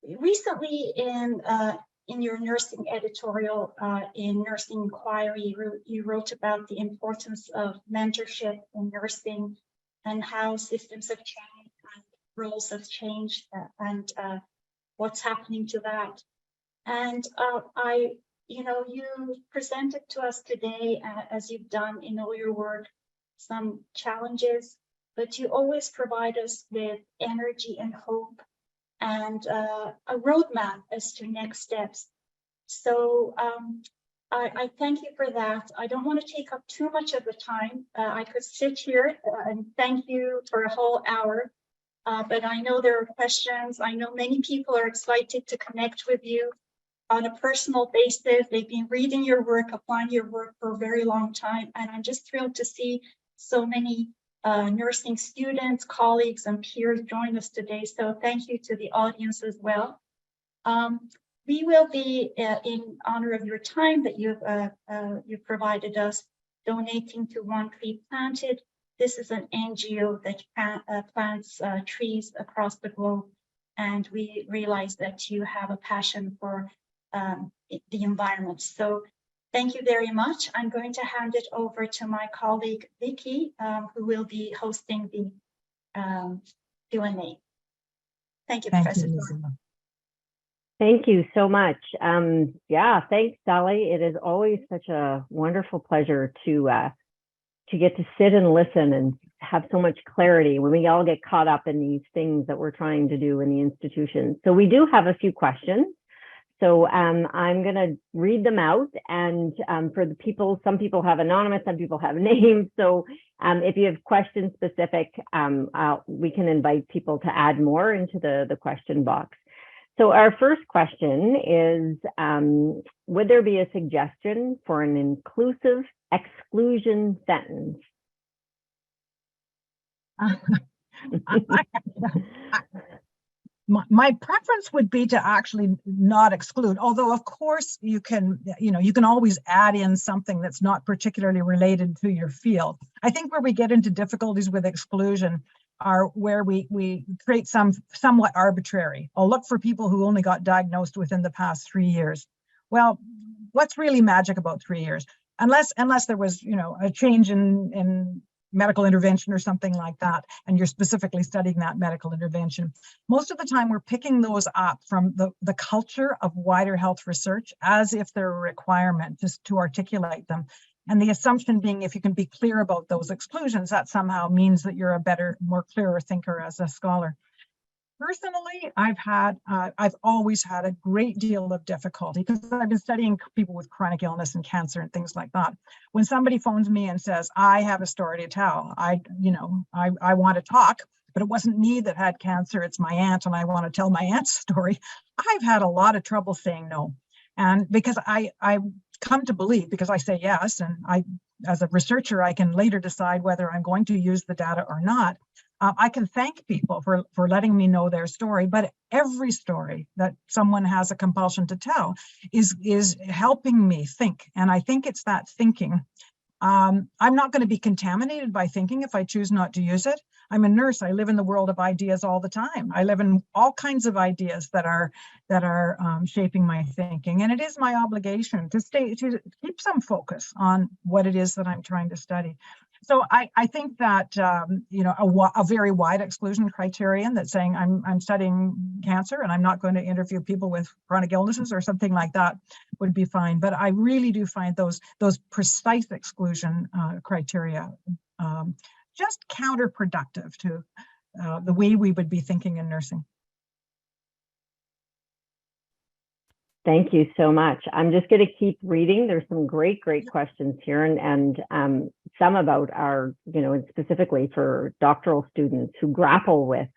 Recently in your nursing editorial in Nursing Inquiry, you wrote about the importance of mentorship in nursing and how systems have changed and roles have changed and what's happening to that. And you presented to us today, as you've done in all your work, some challenges, but you always provide us with energy and hope and a roadmap as to next steps. So I thank you for that. I don't want to take up too much of the time. I could sit here and thank you for a whole hour, but I know there are questions. I know many people are excited to connect with you on a personal basis. They've been reading your work, applying your work for a very long time, and I'm just thrilled to see so many nursing students, colleagues, and peers join us today. So thank you to the audience as well. We will be, in honor of your time that you've provided us, donating to One Tree Planted. This is an NGO that plants trees across the globe, and we realize that you have a passion for the environment. So thank you very much. I'm going to hand it over to my colleague, Vicky, who will be hosting the Q&A. Thank you, Professor Thorne. Thank you so much. Yeah, thanks, Sally. It is always such a wonderful pleasure to get to sit and listen and have so much clarity when we all get caught up in these things that we're trying to do in the institution. So we do have a few questions. So I'm going to read them out, and for the people, some people have anonymous, some people have names. So if you have questions specific, we can invite people to add more into the question box. So our first question is, would there be a suggestion for an inclusive exclusion sentence? My preference would be to actually not exclude, although of course you can always add in something that's not particularly related to your field. I think where we get into difficulties with exclusion are where we create somewhat arbitrary. I'll look for people who only got diagnosed within the past 3 years. Well, what's really magic about 3 years? Unless there was, a change in medical intervention or something like that, and you're specifically studying that medical intervention. Most of the time we're picking those up from the culture of wider health research as if they're a requirement just to articulate them. And the assumption being, if you can be clear about those exclusions, that somehow means that you're a better, more clearer thinker as a scholar. Personally, I've always had a great deal of difficulty because I've been studying people with chronic illness and cancer and things like that. When somebody phones me and says, I have a story to tell, I want to talk, but it wasn't me that had cancer, it's my aunt, and I want to tell my aunt's story. I've had a lot of trouble saying no. And because I come to believe, because I say yes, and as a researcher, I can later decide whether I'm going to use the data or not. I can thank people for letting me know their story, but every story that someone has a compulsion to tell is helping me think. And I think it's that thinking. I'm not going to be contaminated by thinking if I choose not to use it. I'm a nurse. I live in the world of ideas all the time. I live in all kinds of ideas that are shaping my thinking. And it is my obligation to keep some focus on what it is that I'm trying to study. So I think that a very wide exclusion criterion that's saying I'm studying cancer and I'm not going to interview people with chronic illnesses or something like that would be fine. But I really do find those precise exclusion criteria just counterproductive to the way we would be thinking in nursing. Thank you so much. I'm just going to keep reading. There's some great questions here, and some about our, specifically for doctoral students who grapple with,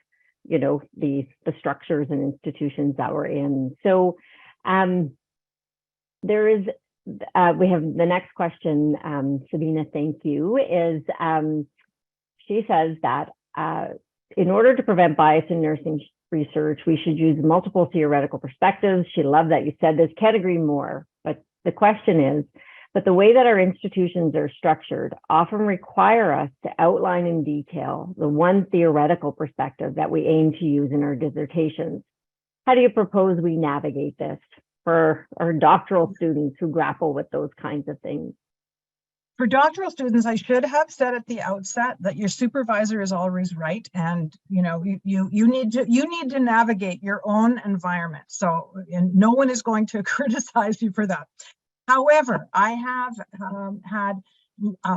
the structures and institutions that we're in. So there is, we have the next question, Sabina, thank you, is she says that in order to prevent bias in nursing research, we should use multiple theoretical perspectives. She loved that you said this, can't agree more. But the question is, but the way that our institutions are structured often require us to outline in detail the one theoretical perspective that we aim to use in our dissertations. How do you propose we navigate this for our doctoral students who grapple with those kinds of things? For doctoral students, I should have said at the outset that your supervisor is always right, and you need to navigate your own environment. So, and no one is going to criticize you for that. However, I have had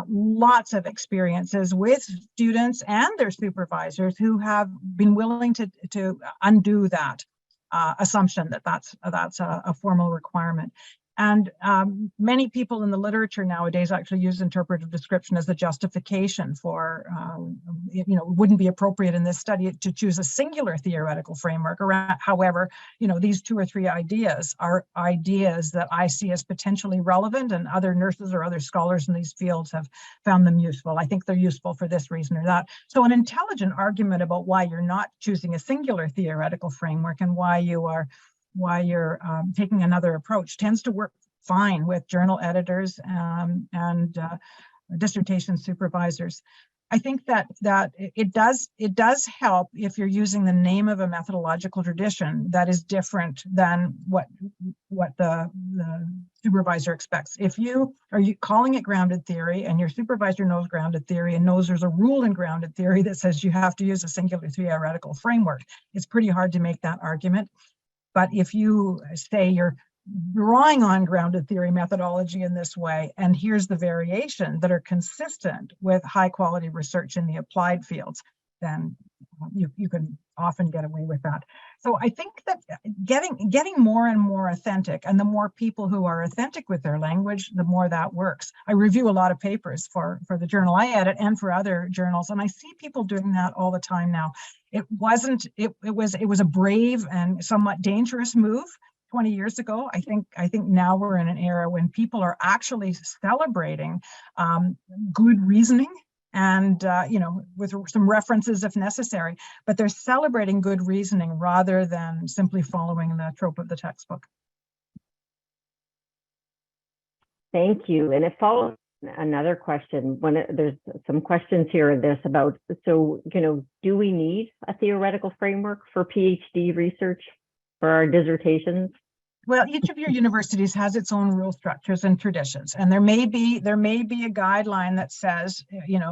lots of experiences with students and their supervisors who have been willing to undo that assumption that that's a formal requirement. And many people in the literature nowadays actually use interpretive description as the justification for, it wouldn't be appropriate in this study to choose a singular theoretical framework. However, these 2 or 3 ideas are ideas that I see as potentially relevant, and other nurses or other scholars in these fields have found them useful. I think they're useful for this reason or that. So an intelligent argument about why you're not choosing a singular theoretical framework and why you're taking another approach tends to work fine with journal editors and dissertation supervisors. I think that it does help if you're using the name of a methodological tradition that is different than what the supervisor expects. If you are calling it grounded theory and your supervisor knows grounded theory and knows there's a rule in grounded theory that says you have to use a singular theoretical framework, it's pretty hard to make that argument. But if you say you're drawing on grounded theory methodology in this way, and here's the variation that are consistent with high quality research in the applied fields, then you can often get away with that. So I think that getting more and more authentic, and the more people who are authentic with their language, the more that works. I review a lot of papers for the journal I edit and for other journals, and I see people doing that all the time now. It was a brave and somewhat dangerous move 20 years ago. I think now we're in an era when people are actually celebrating good reasoning, and with some references if necessary, but they're celebrating good reasoning rather than simply following the trope of the textbook. Thank you. And it follows another question. There's some questions here in this about, so, do we need a theoretical framework for PhD research for our dissertations? Well, each of your universities has its own rule structures and traditions, and there may be a guideline that says,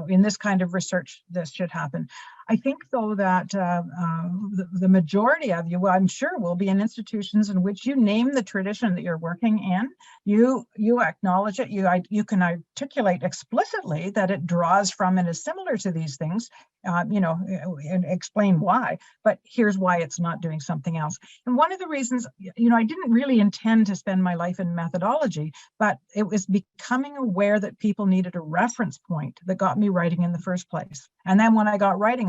in this kind of research, this should happen. I think, though, that the majority of you, I'm sure, will be in institutions in which you name the tradition that you're working in. You acknowledge it. You can articulate explicitly that it draws from and is similar to these things, and explain why. But here's why it's not doing something else. And one of the reasons, I didn't really intend to spend my life in methodology, but it was becoming aware that people needed a reference point that got me writing in the first place. And then when I got writing,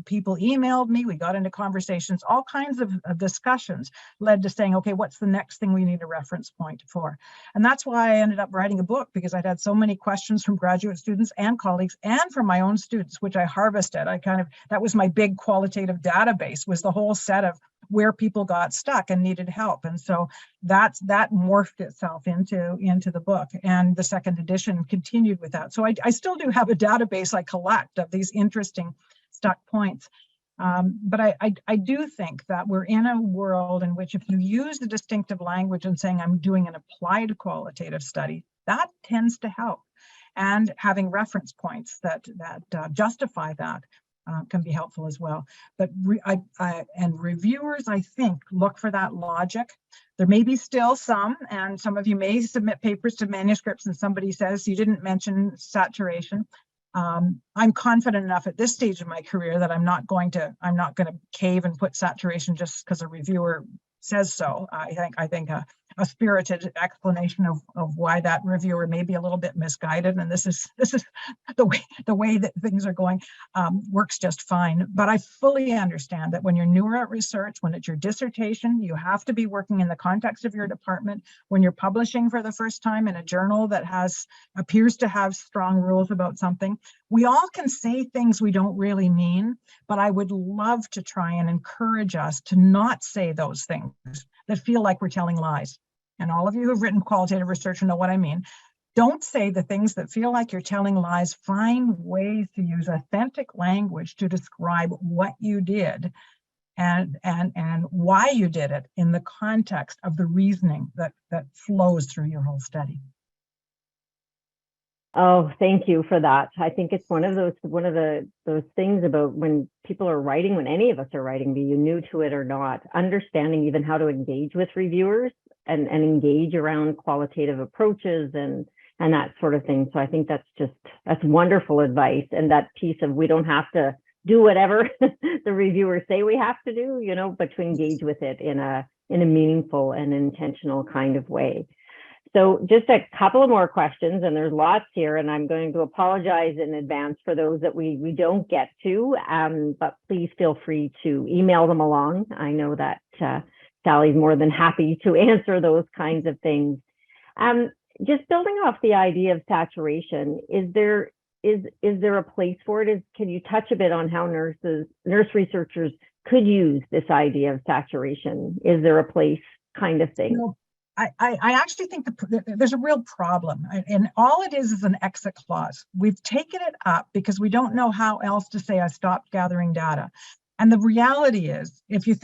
people emailed me, we got into conversations, all kinds of discussions led to saying, okay, what's the next thing we need a reference point for? And that's why I ended up writing a book, because I'd had so many questions from graduate students and colleagues and from my own students, which I harvested. That was my big qualitative database, was the whole set of where people got stuck and needed help. And so that morphed itself into the book, and the second edition continued with that. So I still do have a database I collect of these interesting stuck points. But I do think that we're in a world in which if you use the distinctive language and saying I'm doing an applied qualitative study, that tends to help. And having reference points that justify that can be helpful as well. But reviewers, I think, look for that logic. There may be still some, and some of you may submit papers to manuscripts and somebody says you didn't mention saturation. I'm confident enough at this stage of my career that I'm not going to cave and put saturation just because a reviewer says so. I think a spirited explanation of why that reviewer may be a little bit misguided, and this is the way that things are going, works just fine. But I fully understand that when you're newer at research, when it's your dissertation, you have to be working in the context of your department. When you're publishing for the first time in a journal that appears to have strong rules about something, we all can say things we don't really mean, but I would love to try and encourage us to not say those things that feel like we're telling lies. And all of you who've written qualitative research know what I mean. Don't say the things that feel like you're telling lies. Find ways to use authentic language to describe what you did and why you did it in the context of the reasoning that flows through your whole study. Oh, thank you for that. I think it's one of those things about when people are writing, when any of us are writing, be you new to it or not, understanding even how to engage with reviewers and engage around qualitative approaches and that sort of thing. So I think that's wonderful advice. And that piece of, we don't have to do whatever the reviewers say we have to do, but to engage with it in a meaningful and intentional kind of way. So just a couple of more questions, and there's lots here, and I'm going to apologize in advance for those that we don't get to, but please feel free to email them along. I know that Sally's more than happy to answer those kinds of things. Just building off the idea of saturation, is there a place for it? Can you touch a bit on how nurse researchers could use this idea of saturation? Is there a place kind of thing? I actually think there's a real problem, and all it is an exit clause. We've taken it up because we don't know how else to say I stopped gathering data. And the reality is, if you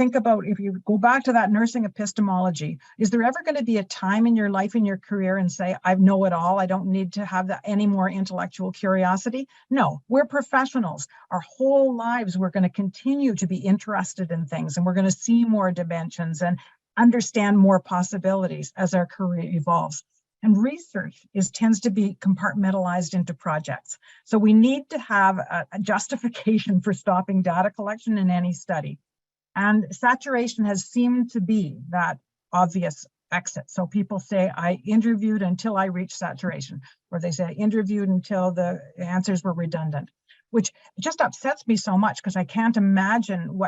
go back to that nursing epistemology, is there ever going to be a time in your life, in your career, and say, I know it all, I don't need to have any more intellectual curiosity? No, we're professionals. Our whole lives, we're going to continue to be interested in things, and we're going to see more dimensions and understand more possibilities as our career evolves. And research tends to be compartmentalized into projects. So we need to have a justification for stopping data collection in any study. And saturation has seemed to be that obvious exit. So people say, I interviewed until I reached saturation, or they say, I interviewed until the answers were redundant, which just upsets me so much because I can't imagine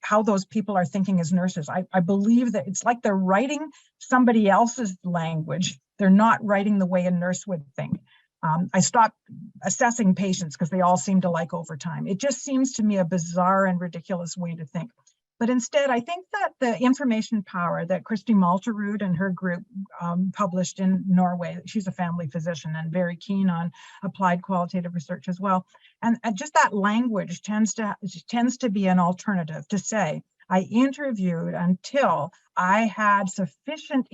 how those people are thinking as nurses. I believe that it's like they're writing somebody else's language. They're not writing the way a nurse would think. I stopped assessing patients because they all seem to like overtime. It just seems to me a bizarre and ridiculous way to think. But instead, I think that the information power that Kristi Malterud and her group published in Norway, she's a family physician and very keen on applied qualitative research as well. And just that language tends to be an alternative to say, I interviewed until I had sufficient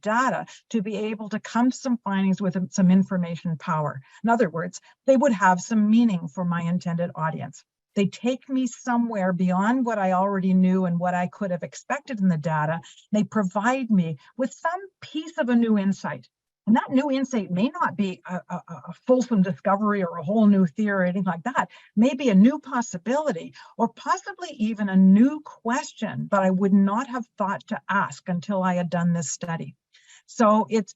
data to be able to come to some findings with some information power. In other words, they would have some meaning for my intended audience. They take me somewhere beyond what I already knew and what I could have expected in the data. They provide me with some piece of a new insight. And that new insight may not be a fulsome discovery or a whole new theory or anything like that. Maybe a new possibility, or possibly even a new question that I would not have thought to ask until I had done this study. So it's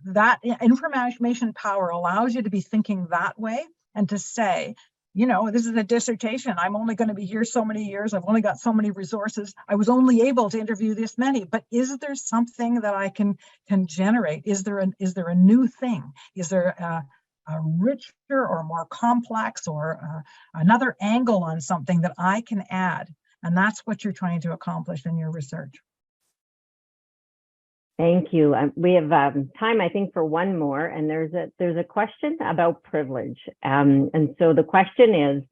that information power allows you to be thinking that way and to say, you know, this is a dissertation. I'm only going to be here so many years. I've only got so many resources. I was only able to interview this many, but is there something that I can generate? Is there a new thing? Is there a richer or more complex or another angle on something that I can add? And that's what you're trying to accomplish in your research. Thank you. We have time, I think, for one more, and there's a question about privilege. And so the question is,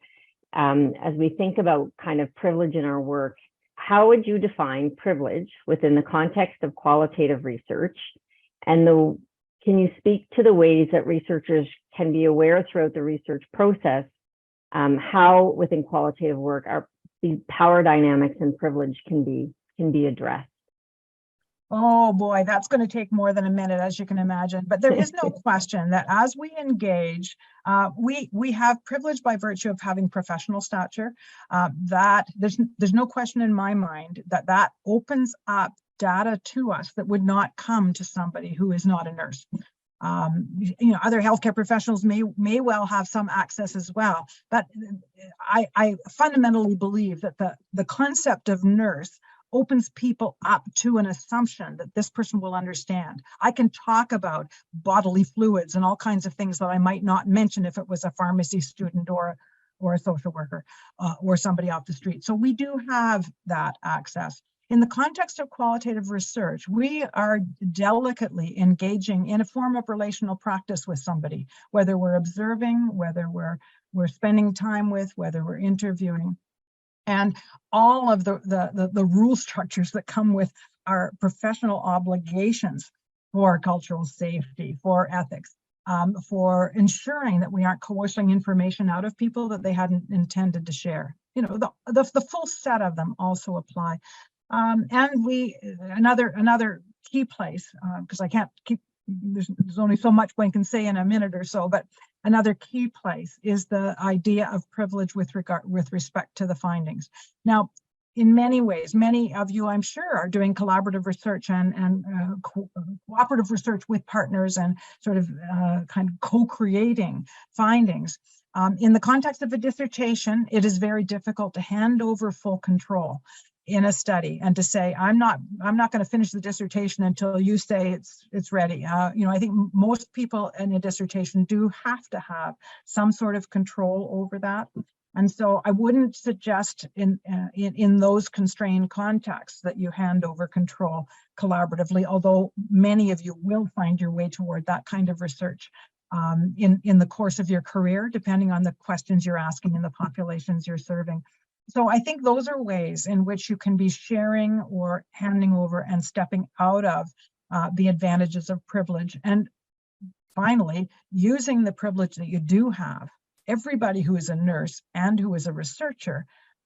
as we think about kind of privilege in our work, how would you define privilege within the context of qualitative research? And can you speak to the ways that researchers can be aware throughout the research process, how within qualitative work the power dynamics and privilege can be addressed? Oh boy, that's going to take more than a minute, as you can imagine. But there is no question that as we engage, we have privilege by virtue of having professional stature. That there's no question in my mind that opens up data to us that would not come to somebody who is not a nurse. You know, other healthcare professionals may well have some access as well. But I fundamentally believe that the concept of nurse opens people up to an assumption that this person will understand. I can talk about bodily fluids and all kinds of things that I might not mention if it was a pharmacy student or a social worker or somebody off the street. So we do have that access. In the context of qualitative research, we are delicately engaging in a form of relational practice with somebody, whether we're observing, whether we're spending time with, whether we're interviewing. And all of the rule structures that come with our professional obligations for cultural safety, for ethics, for ensuring that we aren't coercing information out of people that they hadn't intended to share. You know, the full set of them also apply. And another key place, because I can't keep, there's only so much one can say in a minute or so, but another key place is the idea of privilege with respect to the findings. Now, in many ways, many of you, I'm sure, are doing collaborative research and cooperative research with partners and sort of kind of co-creating findings. In the context of a dissertation, it is very difficult to hand over full control in a study and to say, I'm not going to finish the dissertation until you say it's ready. You know, I think most people in a dissertation do have to have some sort of control over that. And so I wouldn't suggest in those constrained contexts that you hand over control collaboratively, although many of you will find your way toward that kind of research in the course of your career, depending on the questions you're asking and the populations you're serving. So I think those are ways in which you can be sharing or handing over and stepping out of the advantages of privilege. And finally, using the privilege that you do have. Everybody who is a nurse and who is a researcher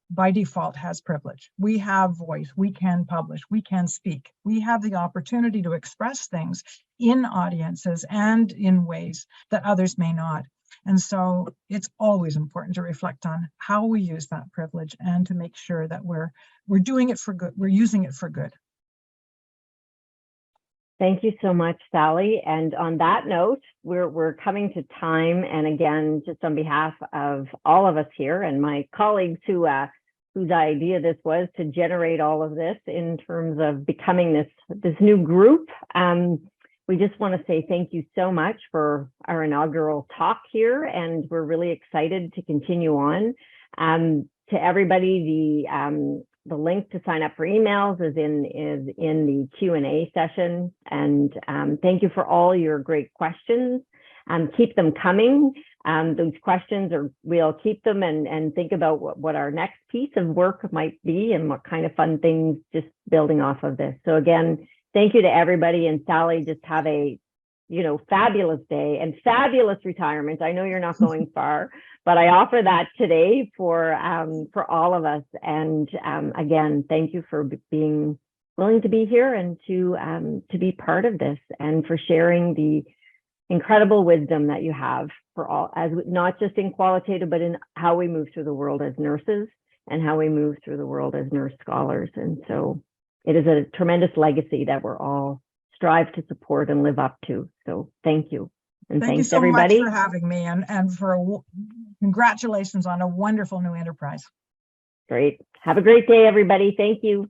by default has privilege. We have voice, we can publish, we can speak. We have the opportunity to express things in audiences and in ways that others may not. And so it's always important to reflect on how we use that privilege and to make sure that we're doing it for good, we're using it for good. Thank you so much, Sally. And on that note, we're coming to time. And again, just on behalf of all of us here and my colleagues whose idea this was to generate all of this in terms of becoming this new group, we just want to say thank you so much for our inaugural talk here. And we're really excited to continue on. To everybody, the link to sign up for emails is in the Q&A session. And thank you for all your great questions. Keep them coming. Those questions we'll keep them and think about what our next piece of work might be and what kind of fun things just building off of this. So again, thank you to everybody, and Sally, just have a fabulous day and fabulous retirement. I know you're not going far, but I offer that today for all of us. And again, thank you for being willing to be here and to be part of this and for sharing the incredible wisdom that you have for all, as not just in qualitative, but in how we move through the world as nurses and how we move through the world as nurse scholars. And so it is a tremendous legacy that we're all strive to support and live up to. So thank you. And thank thanks you so everybody much for having me and for congratulations on a wonderful new enterprise. Great. Have a great day, everybody. Thank you.